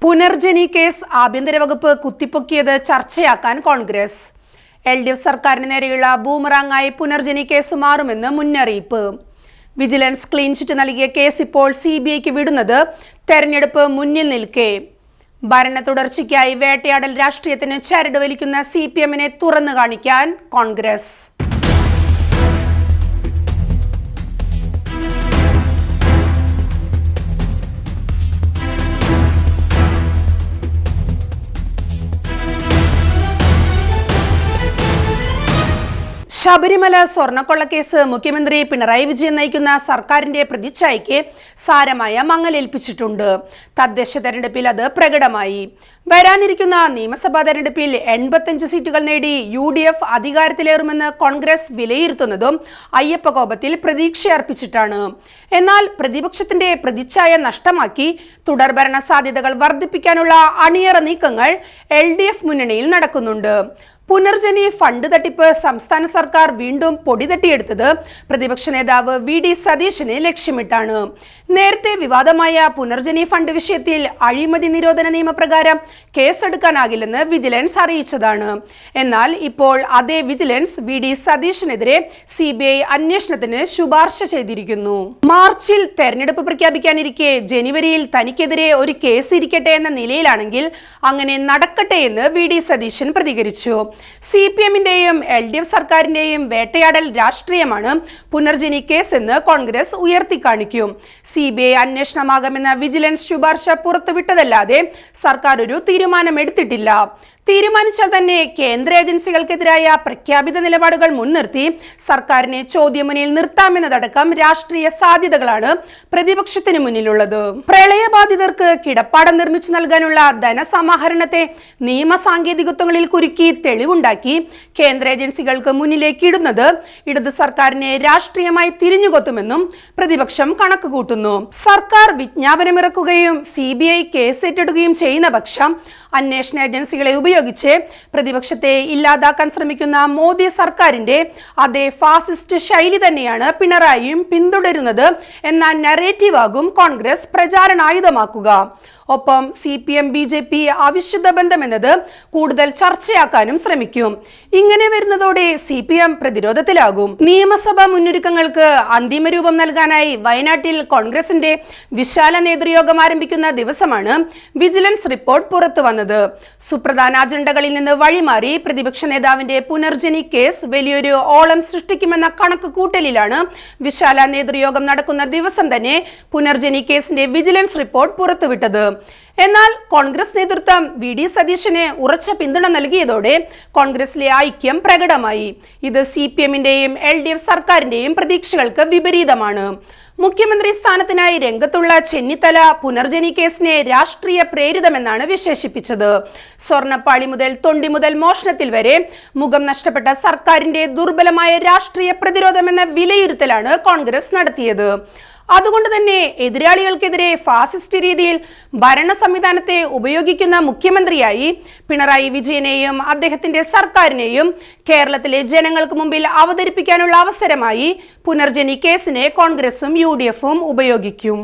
Punarjani case ആഭ്യന്തര വകുപ്പ് കുത്തിപ്പൊക്കിയത് ചർച്ചയാക്കാൻ Congress. LDF സർക്കാരിന് നേരെയുള്ള ബൂമറാങ്ങായി പുനർജനി കേസ് മാറുമെന്ന് മുന്നറിയിപ്പ്. വിജിലൻസ് ക്ലീൻ ചിറ്റ് നൽകിയ കേസ് ഇപ്പോൾ CBIക്ക് വിടുന്നത് തെരഞ്ഞെടുപ്പ് മുന്നിൽ നിൽക്കെ. ഭരണ തുടർച്ചയ്ക്കായി വേട്ടയാടൽ രാഷ്ട്രീയത്തിന് ചരട് വലിക്കുന്ന CPMനെ തുറന്നു കാണിക്കാൻ കോൺഗ്രസ്. ശബരിമല സ്വർണ്ണക്കൊള്ളക്കേസ് മുഖ്യമന്ത്രി പിണറായി വിജയൻ നയിക്കുന്ന സർക്കാരിന്റെ പ്രതിച്ഛായയ്ക്ക് സാരമായ മങ്ങലേൽപ്പിച്ചിട്ടുണ്ട്. തദ്ദേശ തെരഞ്ഞെടുപ്പിൽ അത് പ്രകടമായി. വരാനിരിക്കുന്ന നിയമസഭാ തെരഞ്ഞെടുപ്പിൽ 85 സീറ്റുകൾ നേടി UDF അധികാരത്തിലേറുമെന്ന് കോൺഗ്രസ് വിലയിരുത്തുന്നതും അയ്യപ്പ കോപത്തിൽ പ്രതീക്ഷയർപ്പിച്ചിട്ടാണ്. എന്നാൽ പ്രതിപക്ഷത്തിന്റെ പ്രതിച്ഛായ നഷ്ടമാക്കി തുടർഭരണ സാധ്യതകൾ വർദ്ധിപ്പിക്കാനുള്ള അണിയറ നീക്കങ്ങൾ LDF മുന്നണിയിൽ നടക്കുന്നുണ്ട്. പുനർജനി ഫണ്ട് തട്ടിപ്പ് സംസ്ഥാന സർക്കാർ വീണ്ടും പൊടിതട്ടിയെടുത്തത് പ്രതിപക്ഷ നേതാവ് VD സതീശനെ ലക്ഷ്യമിട്ടാണ്. നേരത്തെ വിവാദമായ പുനർജനി ഫണ്ട് വിഷയത്തിൽ അഴിമതി നിരോധന നിയമപ്രകാരം കേസെടുക്കാനാകില്ലെന്ന് വിജിലൻസ് അറിയിച്ചതാണ്. എന്നാൽ ഇപ്പോൾ അതേ വിജിലൻസ് VD സതീശനെതിരെ CBI അന്വേഷണത്തിന് ശുപാർശ ചെയ്തിരിക്കുന്നു. മാർച്ചിൽ തെരഞ്ഞെടുപ്പ് പ്രഖ്യാപിക്കാനിരിക്കെ ജനുവരിയിൽ തനിക്കെതിരെ ഒരു കേസ് ഇരിക്കട്ടെ എന്ന നിലയിലാണെങ്കിൽ അങ്ങനെ നടക്കട്ടെ എന്ന് VD സതീശൻ പ്രതികരിച്ചു. CPMന്റെയും LDF സർക്കാരിന്റെയും വേട്ടയാടൽ രാഷ്ട്രീയമാണ് പുനർജനി കേസ് എന്ന് കോൺഗ്രസ് ഉയർത്തിക്കാണിക്കും. CBI അന്വേഷണമാകാമെന്ന വിജിലൻസ് ശുപാർശ പുറത്തുവിട്ടതല്ലാതെ സർക്കാർ ഒരു തീരുമാനമെടുത്തിട്ടില്ല. തീരുമാനിച്ചാൽ തന്നെ കേന്ദ്ര ഏജൻസികൾക്കെതിരായ പ്രഖ്യാപിത നിലപാടുകൾ മുൻനിർത്തി സർക്കാരിനെ ചോദ്യമുനയിൽ നിർത്താമെന്നതടക്കം രാഷ്ട്രീയ സാധ്യതകളാണ് പ്രതിപക്ഷത്തിന് മുന്നിലുള്ളത്. പ്രളയബാധിതർക്ക് കിടപ്പാടം നിർമ്മിച്ചു നൽകാനുള്ള ധനസമാഹരണത്തെ നിയമസാങ്കേതികത്വങ്ങളിൽ കുരുക്കി തെളിവുണ്ടാക്കി കേന്ദ്ര ഏജൻസികൾക്ക് മുന്നിലേക്ക് ഇടുന്നത് ഇടത് സർക്കാരിനെ രാഷ്ട്രീയമായി തിരിഞ്ഞുകൊത്തുമെന്നും പ്രതിപക്ഷം കണക്ക് കൂട്ടുന്നു. സർക്കാർ വിജ്ഞാപനമിറക്കുകയും CBI കേസേറ്റെടുക്കുകയും ചെയ്യുന്ന പക്ഷം അന്വേഷണ ഏജൻസികളെ ഉപയോഗിച്ച് പ്രതിപക്ഷത്തെ ഇല്ലാതാക്കാൻ ശ്രമിക്കുന്ന മോദി സർക്കാരിന്റെ അതേ ഫാസിസ്റ്റ് ശൈലി തന്നെയാണ് പിണറായിയും പിന്തുടരുന്നത് എന്ന നരേറ്റീവാകും കോൺഗ്രസ് പ്രചാരണായുധമാക്കുക. ഒപ്പം CPM BJP അവിശുദ്ധ ബന്ധമെന്നത് കൂടുതൽ ചർച്ചയാക്കാനും ശ്രമിക്കും. ഇങ്ങനെ വരുന്നതോടെ CPM പ്രതിരോധത്തിലാകും. നിയമസഭാ മുന്നൊരുക്കങ്ങൾക്ക് അന്തിമ രൂപം നൽകാനായി വയനാട്ടിൽ കോൺഗ്രസിന്റെ വിശാല നേതൃയോഗം ആരംഭിക്കുന്ന ദിവസമാണ് വിജിലൻസ് റിപ്പോർട്ട് പുറത്തു വന്നത്. സുപ്രധാന അജണ്ടകളിൽ നിന്ന് വഴിമാറി പ്രതിപക്ഷ നേതാവിന്റെ പുനർജനി കേസ് വലിയൊരു ഓളം സൃഷ്ടിക്കുമെന്ന കണക്ക് കൂട്ടലിലാണ് വിശാല നേതൃയോഗം നടക്കുന്ന ദിവസം തന്നെ പുനർജനി കേസിന്റെ വിജിലൻസ് റിപ്പോർട്ട് പുറത്തുവിട്ടത്. എന്നാൽ കോൺഗ്രസ് നേതൃത്വം VD സതീശന് ഉറച്ച പിന്തുണ നൽകിയതോടെ കോൺഗ്രസിലെ ഐക്യം പ്രകടമായി. ഇത് CPMന്റെയും LDF സർക്കാരിന്റെയും പ്രതീക്ഷകൾക്ക് വിപരീതമാണ്. മുഖ്യമന്ത്രി സ്ഥാനത്തിനായി രംഗത്തുള്ള ചെന്നിത്തല പുനർജനി കേസിനെ രാഷ്ട്രീയ പ്രേരിതമെന്നാണ് വിശേഷിപ്പിച്ചത്. സ്വർണ്ണപ്പാളി മുതൽ തൊണ്ടി മുതൽ മോഷണത്തിൽ വരെ മുഖം നഷ്ടപ്പെട്ട സർക്കാരിന്റെ ദുർബലമായ രാഷ്ട്രീയ പ്രതിരോധമെന്ന വിലയിരുത്തലാണ് കോൺഗ്രസ് നടത്തിയത്. അതുകൊണ്ട് തന്നെ എതിരാളികൾക്കെതിരെ ഫാസിസ്റ്റ് രീതിയിൽ ഭരണ സംവിധാനത്തെ ഉപയോഗിക്കുന്ന മുഖ്യമന്ത്രിയായി പിണറായി വിജയനെയും അദ്ദേഹത്തിന്റെ സർക്കാരിനെയും കേരളത്തിലെ ജനങ്ങൾക്ക് മുമ്പിൽ അവതരിപ്പിക്കാനുള്ള അവസരമായി പുനർജനി കേസിനെ കോൺഗ്രസും UDFും ഉപയോഗിക്കും.